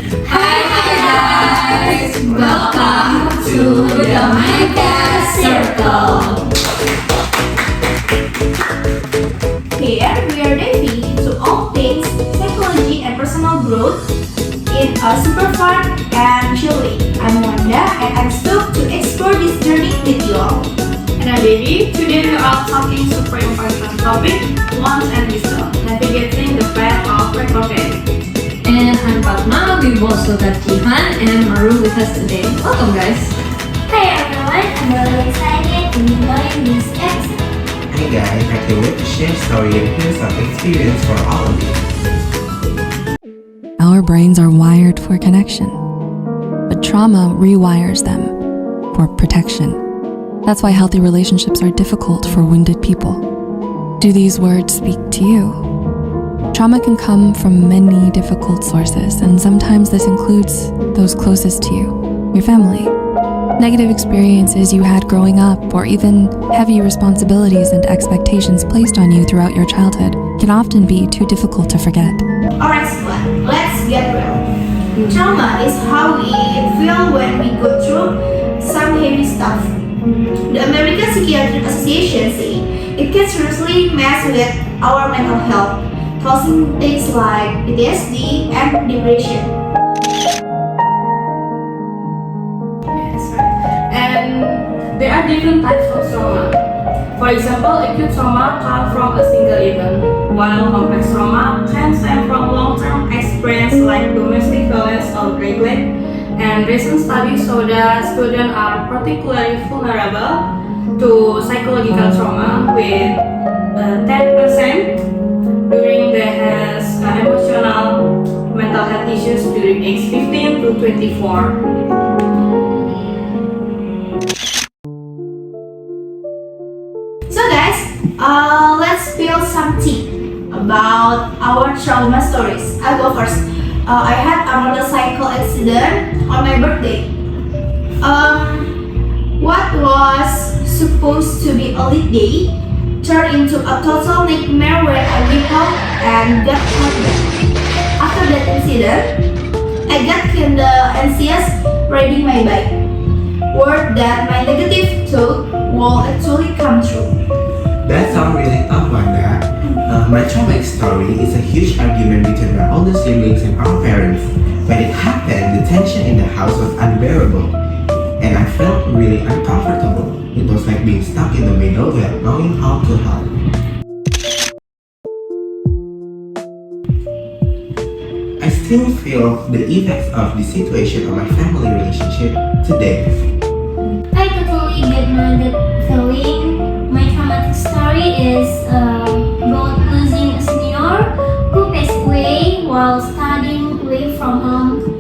Hi guys! Welcome to the Mindcast Circle. Here we are diving into all things psychology and personal growth in a super fun and chill way. I'm Wanda and I'm stoked to explore this journey with you all. And I'm Baby. Today we are talking super important topic, wants and wisdom, navigating the path of recovery. And I'm Fatma. We've also got Jihan and Maru with us today. Welcome guys. Hi everyone, I'm really excited to join this episode. Hey guys, I can't wait to share story and hear some experience from all of you. Our brains are wired for connection, but trauma rewires them for protection. That's why healthy relationships are difficult for wounded people. Do these words speak to you? Trauma can come from many difficult sources, and sometimes this includes those closest to you, your family. Negative experiences you had growing up, or even heavy responsibilities and expectations placed on you throughout your childhood can often be too difficult to forget. Alright squad, let's get real. Trauma is how we feel when we go through some heavy stuff. The American Psychiatric Association say it can seriously mess with our mental health, causing things like PTSD and depression. And there are different types of trauma. For example, acute trauma comes from a single event, while complex trauma can stem from long-term experience like domestic violence or neglect. And recent studies show that students are particularly vulnerable to psychological trauma, with 10% during they has emotional mental health issues during age 15 to 24. So guys, let's spill some tea about our trauma stories. I'll go first. I had a motorcycle accident on my birthday. What was supposed to be a lit day turned into a total nightmare when I wake up and got hurt. After that incident, I got kinda anxious riding my bike. Word that my negative thought will actually come true. That sounds really tough, Wanda. My traumatic story is a huge argument between my older siblings and our parents. When it happened, the tension in the house was unbearable, and I felt really uncomfortable. It was like being stuck in the middle without knowing how to help. I still feel the effects of the situation on my family relationship today. I totally get that feeling. My traumatic story is about losing a senior who passed away while studying away from home.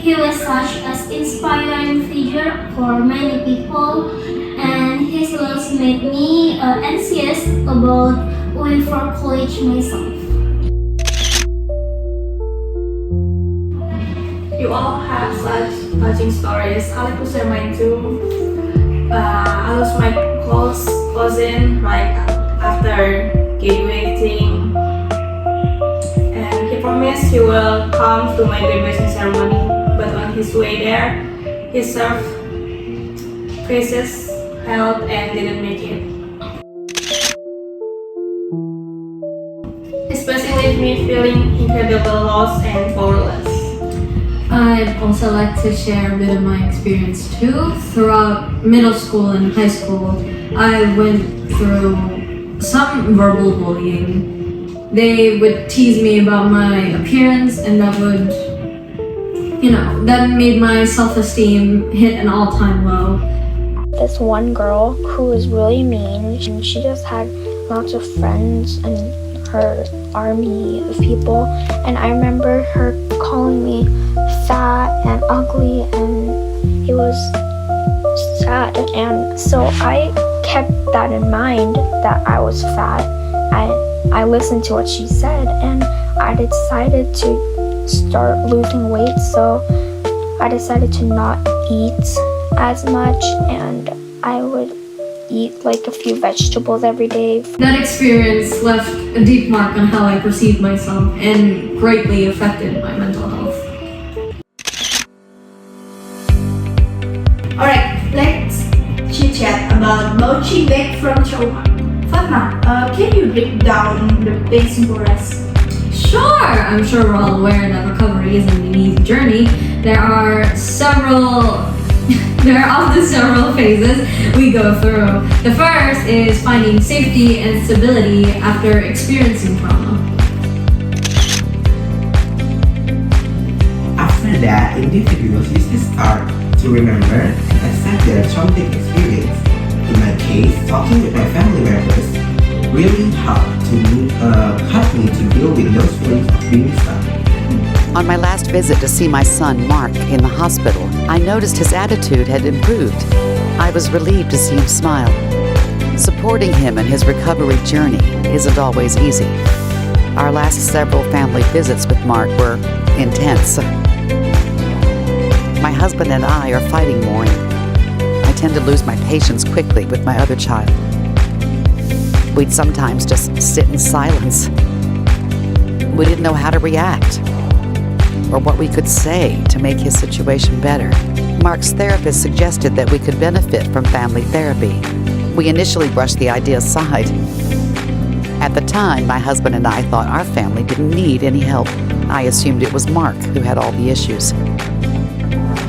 He was such an inspiring figure for many people, and his loss made me anxious about going for college myself. You all have such touching stories. I like to share mine too. I lost my close cousin right after graduating, and he promised he will come to my graduation ceremony. But on his way there, he served crisis health and didn't make it. Especially left me feeling incredible loss and powerless. I'd also like to share a bit of my experience too. Throughout middle school and high school, I went through some verbal bullying. They would tease me about my appearance, and that would, that made my self-esteem hit an all-time low. This one girl who was really mean, and she just had lots of friends and her army of people, and I remember her calling me fat and ugly, and it was sad. And so I kept that in mind, that I was fat. I listened to what she said, and I decided to start losing weight. So I decided to not eat as much, and I would eat like a few vegetables every day. That experience left a deep mark on how I perceived myself and greatly affected my mental health. came back from trauma. Fatma, can you break down the pain for us? Sure! I'm sure we're all aware that recovery isn't an easy journey. There are often several phases we go through. The first is finding safety and stability after experiencing trauma. After that, individuals usually start to remember and accept their traumatic experience. In my case, talking with my family members really helped me to deal with those feelings of being stuck. On my last visit to see my son, Mark, in the hospital, I noticed his attitude had improved. I was relieved to see him smile. Supporting him in his recovery journey isn't always easy. Our last several family visits with Mark were intense. My husband and I are fighting more, and I tend to lose my patience quickly with my other child. We'd sometimes just sit in silence. We didn't know how to react or what we could say to make his situation better. Mark's therapist suggested that we could benefit from family therapy. We initially brushed the idea aside. At the time, my husband and I thought our family didn't need any help. I assumed it was Mark who had all the issues.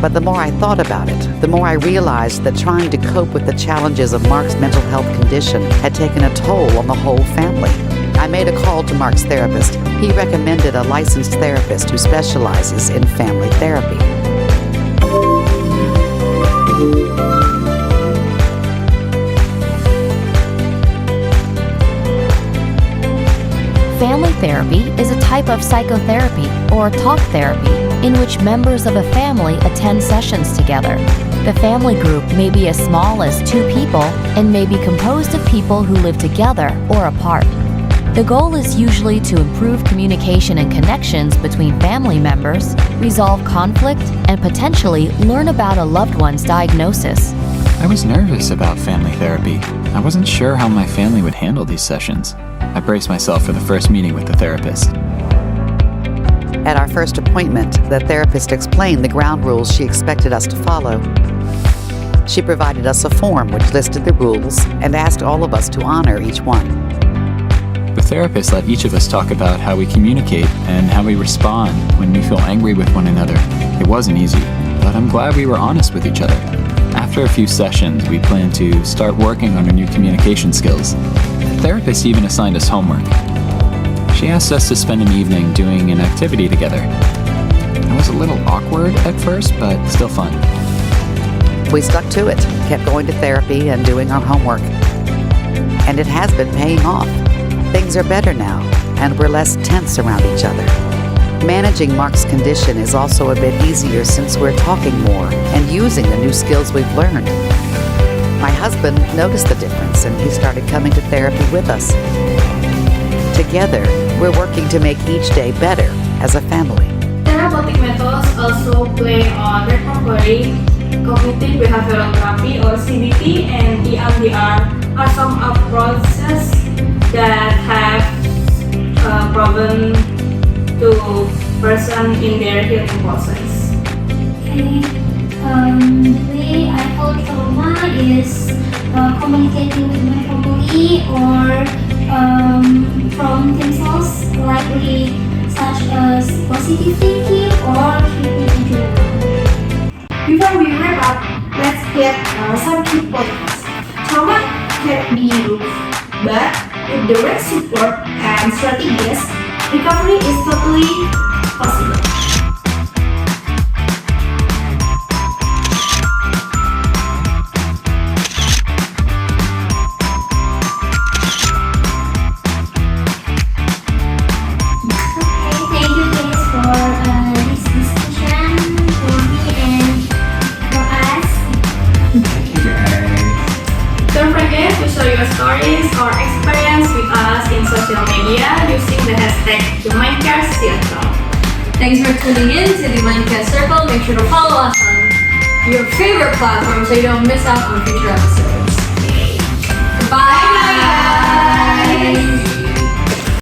But the more I thought about it, the more I realized that trying to cope with the challenges of Mark's mental health condition had taken a toll on the whole family. I made a call to Mark's therapist. He recommended a licensed therapist who specializes in family therapy. Family therapy is a type of psychotherapy or talk therapy in which members of a family attend sessions together. The family group may be as small as 2 people and may be composed of people who live together or apart. The goal is usually to improve communication and connections between family members, resolve conflict, and potentially learn about a loved one's diagnosis. I was nervous about family therapy. I wasn't sure how my family would handle these sessions. I braced myself for the first meeting with the therapist. At our first appointment, the therapist explained the ground rules she expected us to follow. She provided us a form which listed the rules and asked all of us to honor each one. The therapist let each of us talk about how we communicate and how we respond when we feel angry with one another. It wasn't easy, but I'm glad we were honest with each other. After a few sessions, we planned to start working on our new communication skills. The therapist even assigned us homework. She asked us to spend an evening doing an activity together. It was a little awkward at first, but still fun. We stuck to it, kept going to therapy and doing our homework. And it has been paying off. Things are better now, and we're less tense around each other. Managing Mark's condition is also a bit easier since we're talking more and using the new skills we've learned. My husband noticed the difference and he started coming to therapy with us. Together, we're working to make each day better as a family. Therapeutic methods also play on recovery. Cognitive behavioral therapy or CBT and EMDR are some approaches that have proven to person in their healing process. Okay. The way I hold trauma is communicating with my family or from themselves, likely such as positive thinking or keeping a journal. Before we wrap up, let's get some key points. Trauma can be removed, but with the right support and strategies, recovery is totally possible. Thank you guys for this discussion for me and for us. Thank you guys. Don't forget to share your stories or experience with us in social media using the hashtag Mindcast Circle. Thanks for tuning in to the Mindcast Circle. Make sure to follow us on your favorite platform so you don't miss out on future episodes. Bye guys!